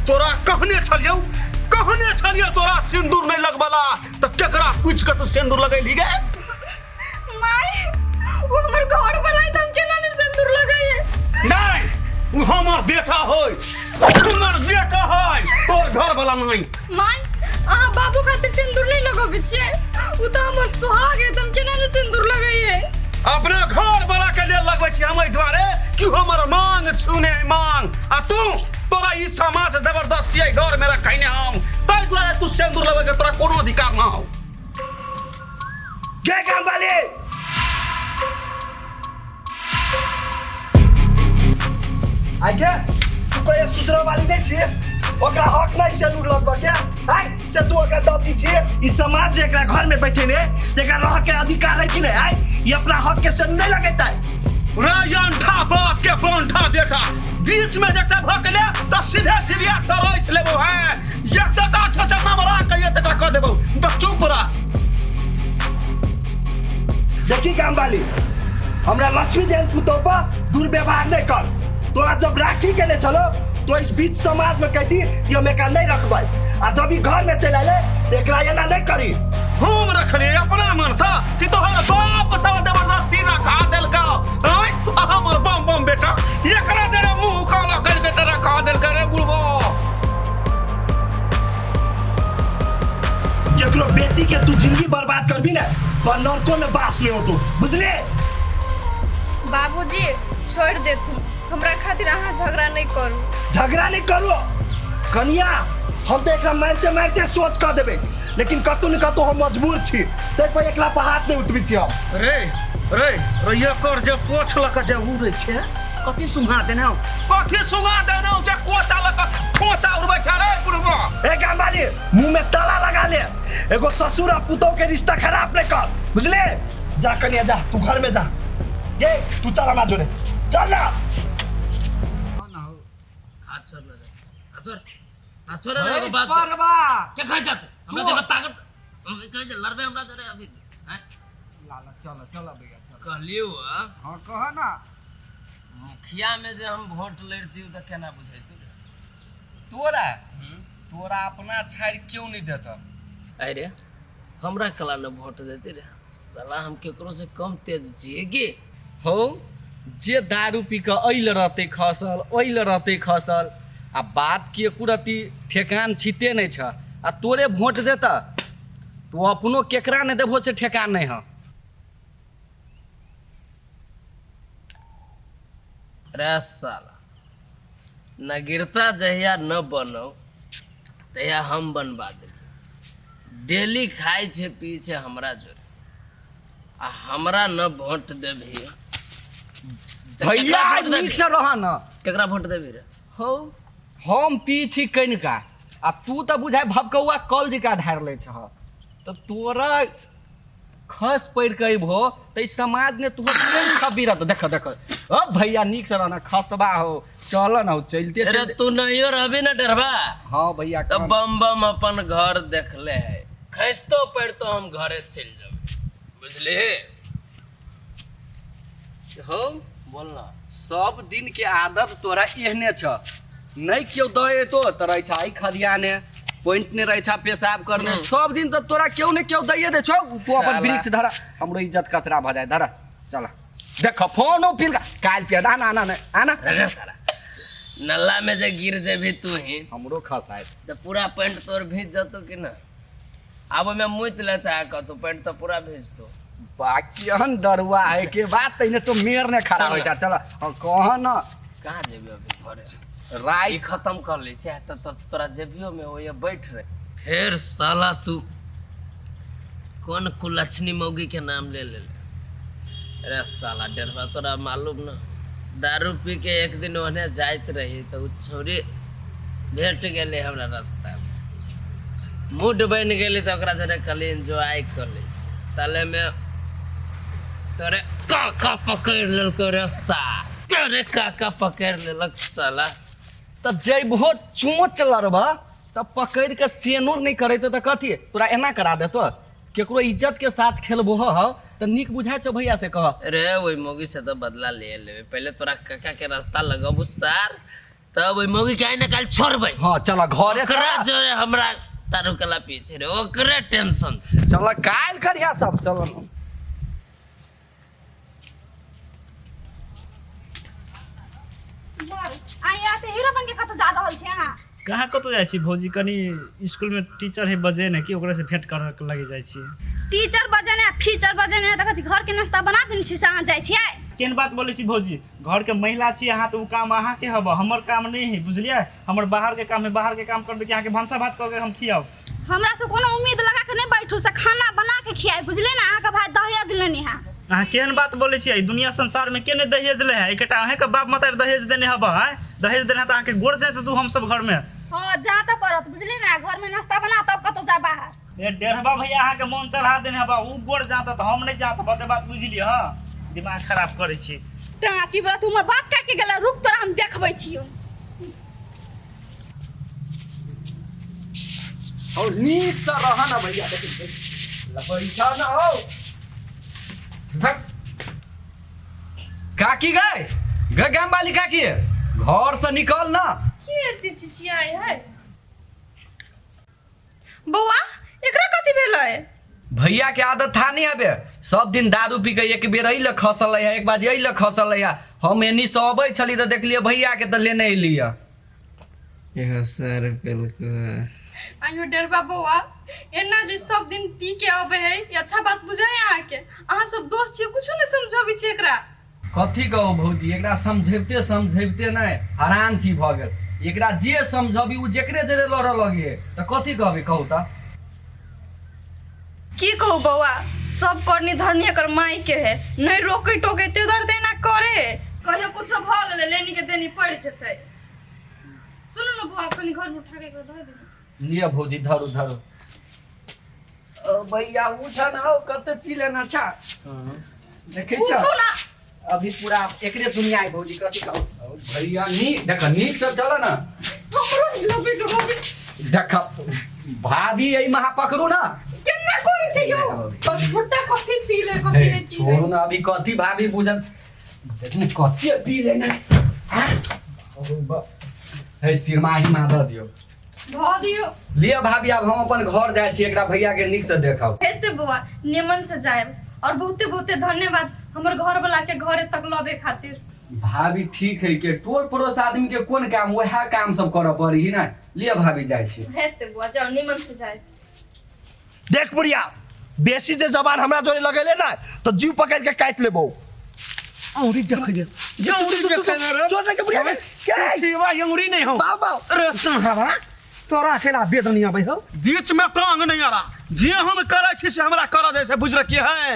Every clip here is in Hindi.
तोरा कहने छलियो तोरा सिंदूर नहीं लगवाला तो केकरा पूछ के तू सिंदूर लगैली गे? माय वो हमर घर बनाई तुम केना ने सिंदूर लगाइए? नहीं वो हमर बेटा होय, तोर घर वाला नहीं। माय आहा बाबू खातिर सिंदूर नहीं लगोबे छिए, उ तो हमर सुहाग है, तुम केना ने सिंदूर लगाइए? अपने घर वाला के लिए लगबै छी हम द्वारे कि हमर मांग छूने मांग आ तोरा ई समाज जबरदस्ती है घर में रखैने हम तै द्वारे तू सिंदूर लगबै के तोरा कोनो अधिकार ना हो। गे काम वाले आगे तू कोई सुधरो वाली नहीं छे, ओकरा हक नहीं सिंदूर लगबा के आइ से तू ओकरा दती छे। ई समाज एकरा घर में बैठे ने तेकरा रह के अधिकार है कि नहीं? आइ ये अपना हक के संग नहीं लगेता है। रायंठा बाप के बंठा बेटा बीच में जटा भकले तो सीधे जिविया तरैस लेबो है। एकटा छछना मरा के एकटा क देबो तो चुप रह। देखी काम वाली हमरा लक्ष्मी जैन पुतोबा दुर्व्यवहार नहीं कर। तोरा जब राखी के ले चलो तो इस बीच समाज में कहती कि हम एकरा नहीं रखबै, आ जब ई घर में चले ले एकरा एना नहीं करी। हम रखले अपना मन सा कि तोहर बाप सब जबरदस्ती रखा देल का आय हमर बम बम बेटा एकरा जरे मुंह काला करके तेरा खा देल करे बुलबो। एकरो बेटी के तू जिंदगी बर्बाद करबी ना तो नरकों में बास में हो तू, बुझले? बाबूजी छोड़ दे तू, हमरा खातिर आहा झगड़ा नहीं करू। झगड़ा नहीं करो कनिया, हम तो एकरा मारते मारते सोच कर देबे, लेकिन कतौ न कतौ हम मजबूर छी तै पर एकला पर हाथ नहीं उठबी छी हम। रे एकर जे पोछ लक जे उड़ै छै कथि सुंघा देने हो, कथि सुंघा देने हो जे कोचा लक खोचा उड़बै छै रे बुलबो। ए गामवाली मुंह में ताला लगा ले, एगो ससुर और पुतोह के रिश्ता खराब नहीं कर, बुझले? जा कनिया जा, तू घर में जा। ये तू चल ना जोरे, चल ना। छोरे रे बात परवा के खा जाते हमरा देख ताकत हम कह जे लड़बे हमरा जोरे अभी हैं लाला चलो भैया चलो कहलियो हां कह ना। मुखिया में जे हम वोट लड़ती त केना बुझैतु तोरा अपना छाड़ क्यों नहीं देता? अरे हमरा कला न वोट देते रे साला, हम केकरो से कम तेज छिए के हो जे दारू पी के अइल रहते खसल आ बात के कुरती ठेकान छिते नहीं छ आ तोरे वोट देता तो अपनो केकरा ने देबो से ठेकान नहीं है। रे साला न गिरता जहिया न बनो तहिया हम बनवा दे। डेली खाए छे पी छे हमरा जोरे आ हमरा न वोट देबी भैया नीक से रह न। केकरा वोट देबी रे? हो हम पी छी कनिका आ तू तो बुझाय भबकौआ कल जिका ढार ले छ तो तोरा खस पड़ के भो त समाज ने तू छबी रह देख ओ भैया नीक से रहना खसबा हो चल न हो चलते अरे तू नहीं रहबी ना डरबा। हां भैया तो बम बम अपन घर देखले है, खसतो पड़तो हम घरे चल जाब, बुझले? हो बोलना सब दिन के आदत तोरा एहने छ, नहीं क्यों दे तो तरह छ आई खदियाने पॉइंट ने रहे छ पेशाब करने सब दिन तो तोरा क्यों ने क्यों दइए दे छो। तू अपन वृक्ष धरा हमरो इज्जत कचरा भ जाए धरा चल देख फोन ओ फिर काल पे आना आना रे साला नल्ला में जे गिर जेबी तू ही हमरो खसाए तो पूरा पैंट तोर भीज जतो कि ना? अब मैं मुइत ले चाह क तो पैंट तो पूरा भीज तो बाकी हन दरुआ है के बात तइने तो मेर ने खड़ा होइता चल कह न कहां जेबी अभी घरे राई खत्म कर ले चाहे तो तोरा जेबियो में वो ये बैठ रहे। फिर साला तू कौन कुलछनी मौगी के नाम ले अरे साला डेढ़वा तोरा मालूम न दारू पी के एक दिन ओने जाइत रही तो उ छोरी भेट गेले हमरा रास्ता में मूड बन गेली तो ओकरा जोरे कल एंजॉय कर लै छी ताले में तोरे काका पकड़ लेलको रे सा तोरे काका पकड़ लेलक साला तो जैबहो चोच लड़बा तब पकड़ के सेनुर नहीं करे तो कथी तोरा एना करा देतो केकरो इज्जत के साथ खेलबो हो तो नीक बुझाय छो भैया से कह अरे वही मोगी से तो बदला ले लेवे पहले तोरा काका के रास्ता लगबू सार तब वही मोगी के ना कल छोड़बै हाँ चला घरे ओकरा जोरे हमरा तारू कला पीछे रे ओकरे टेंशन से चला काल करिया सब चलो आइया ते हीरो बन के कत जा रहल छै अहाँ कहाँ कतौ जाइ छी भौजी कनी स्कूल में टीचर है बजे ने कि ओकरा से भेंट कर लगे जाइ छी टीचर बजने फीचर बजने त कथि घर के नाश्ता बना देन छी से अहाँ जाइ छियै केन बात बोले छी भौजी घर के महिला छी अहाँ तो उ काम अहाँ के हब हमर काम नहीं है बुझलिए हमर बाहर के काम है बाहर के काम करबे कि अहाँ के भंसा भात करके हम खियाओ हमरा से कोनो उम्मीद लगा के नहीं बैठू से खाना बना के खियाई बुझले ना अहाँ के भाई दहेज लेनी है अहाँ केहन बात बोले छी दुनिया संसार में केने दहेज ले है एकटा अहे के बाप माता दहेज देने हब है दहेज देना त अहाँ के गोड़ जाते तू हम सब घर में हां जाता परत बुझले ना घर में नाश्ता बना तब कतो जा बाहर ए डेढ़वा भैया अहाँ के मन चढ़ा देने हब उ गोड़ जाता त हम नहीं जाता बते बात बुझलिए हां दिमाग खराब करे छी टाटी बरा तुमर बात काट के गेला रुक तोरा हम देखबै छियो और नीक से रह ना भैया देखिन बैठा ना हो काकी गए गाम वाली काकी घर से निकल ना के एते चिचियाई है बौआ एकरा कथि भेलै भैया के आदत था नहीं हबे सब दिन दारू पी के एक बेर अइले खसल है एक बार अइले खसल है हम एनी से अबै छली त देखलिए भैया के त लेने अइलिए एहो सर पेलको आयो डरबा बौआ एना जे सब दिन पी के आबे है ये अच्छा बात बुझाय अहाँ के अहाँ सब दोस्त छी कुछ नहीं समझाबी छी एकरा कथी कहू भौजी एकरा समझैबते समझैबते नहीं हरान छी भ गेल एकरा जे समझबी उ जेकरे जरे लड़ लगे त कथी कहबी कहू त की कहू बौआ सब करनी धरनी एकर माई के है नहीं रोके टोके ते दर देना करे कहियो कुछ भ गेले लेनी के देनी पड़ जतै सुनो न बौआ कनी घर में उठा के एकरा दे दे लिया भौजी धरू धरू भैया उठा ना हो कते पी लेना छा देखे छ उठो ना अभी पूरा एकरे दुनिया है भौजी कथी कहू भैया नी देख नीक से चल ना हमरो लबे डबे देख भाभी यही महा पकड़ू ना केना करे छै यो और छोटा कथि पी ले कथि हे, नहीं पी छोड़ू ना अभी कथी भाभी बुझल देखू कथी पी लेना है सिरमाही मा द दियो भ दियो लिया भाभी अब हम अपन घर जाय छी एकरा भैया के नीक से देखब हेते बौआ निमन से जाएब और बहुते बहुते धन्यवाद हमर घर वाला के घरे तक लबे खातिर भाभी ठीक है के टोल पड़ोस आदमी के कोन काम वह काम सब करऽ पड़ी ना लिया भाभी जाय छी हेते बुआ जाओ निमन से जाए देख बुढ़िया बेसी जे जबान हमरा जोरे लगेले ना तो जीव पकड़ के काट लेबो औरी देख ले ये औरी देख ले रे जोर के बुढ़िया के देवा अंगुरी नहीं हो बाबा अरे चढ़ावा तोरा खेला बेदनी आबै हो बीच में टांग नहीं आ रहा जे हम करे छी से हमरा कर दे से बुझ रखी है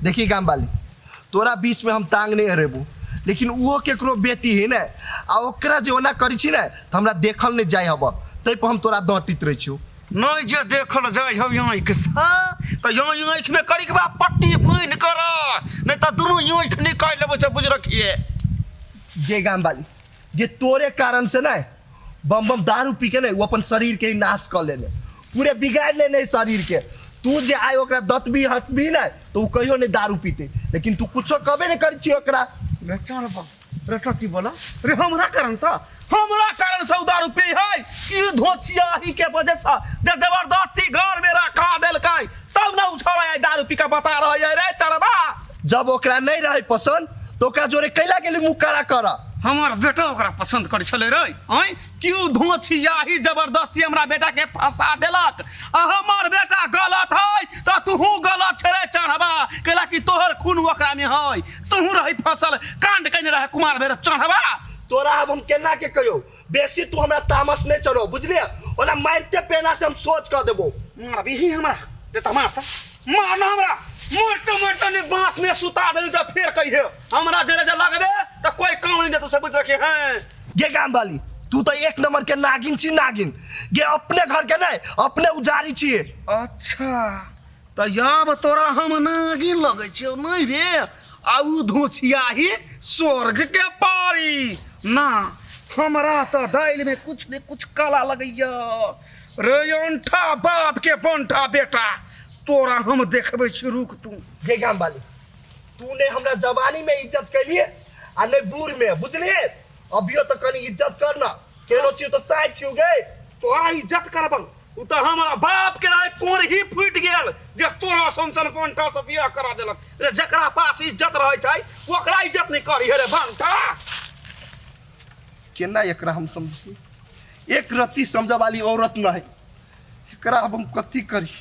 देखी गाम वाली तोरा बीच में हम टांग नहीं अरेबू लेकिन वो केकरो बेटी है ना आ ओकरा जे ओना करी छी ना त हमरा देखल नहीं जाय हब तै पर हम तोरा डांटित रह छियो नहीं जे देखल जाय हो यहाँ के सा तो यहाँ आँख में करी के बा पट्टी फाइन कर नहीं तो दोनों आँख निकाल लेबो से बुझ रखिए ये गाम वाली ये तोरे कारण से ना बम बम दारू पी के ना वो अपन शरीर के ही नाश कर लेने पूरे बिगाड़ लेने शरीर के तू जे आय ओकरा दतबी हटबी ना तो उ कहियो नहीं दारू पीते लेकिन तू कुछो कबे नहीं करी छी ओकरा रे चल बा रे टट्टी बोला रे हमरा कारण से दारू पी है ई धोचिया ही के वजह से जबरदस्ती घर में रखा देलकै तब ना उछाला दारू पी के बता रहा है रे चरबा जब ओकरा नहीं रहे पसंद तो ओकरा जोरे कैला के लिए मुंह काला कर हमार बेटा ओकरा पसंद करे छले रे हैं क्यों धोचिया ही जबरदस्ती हमरा बेटा के फंसा देलक आ हमार बेटा गलत है तो तूहू गलत छले चढ़बा कैला कि तोहर खून ओकरा में है तूहू रही फसल कांड कने रहे कुमार मेरे चढ़बा तोरा अब हम केना के कहियो बेसी तू हमरा तामस नहीं चढ़ो बुझलिए ओना मारते पेना से हम सोच कर देबो मार भी हमरा देता मारता मारना हमरा मोटे मोटे ने बांस में सुता दे तो फिर कहिए हमरा जरे जे लगबे तो कोई काम नहीं दे तू सब बुझ रखे हैं गे काम वाली तू तो एक नंबर के नागिन छी नागिन गे अपने घर के नहीं अपने उजारी छिए अच्छा तो याब तोरा हम नागिन लगे छे नहीं रे आउ धोछियाही स्वर्ग के पारी ना हमरा तो दाइल में कुछ ने कुछ काला लगैया रे अंठा बाप के बंठा बेटा तोरा हम देखबे छी रुक तू गे काम वाली तूने हमरा जवानी में इज्जत कैलिए आ नहीं बूढ़ में बुझलिए अभियो तो कनी इज्जत करना केनो चीज तो साइड छिउ गए तोरा इज्जत करबन उ तो हमारा बाप के राय कोर ही फूट गेल जे तोरा संसन बंठा से बियाह करा देलक रे जकरा पास इज्जत रहे छै ओकरा इज्जत नहीं करी रे बंठा केना एकरा हम समझी एक रत्ती समझ वाली औरत न है एकरा अब हम कथी करी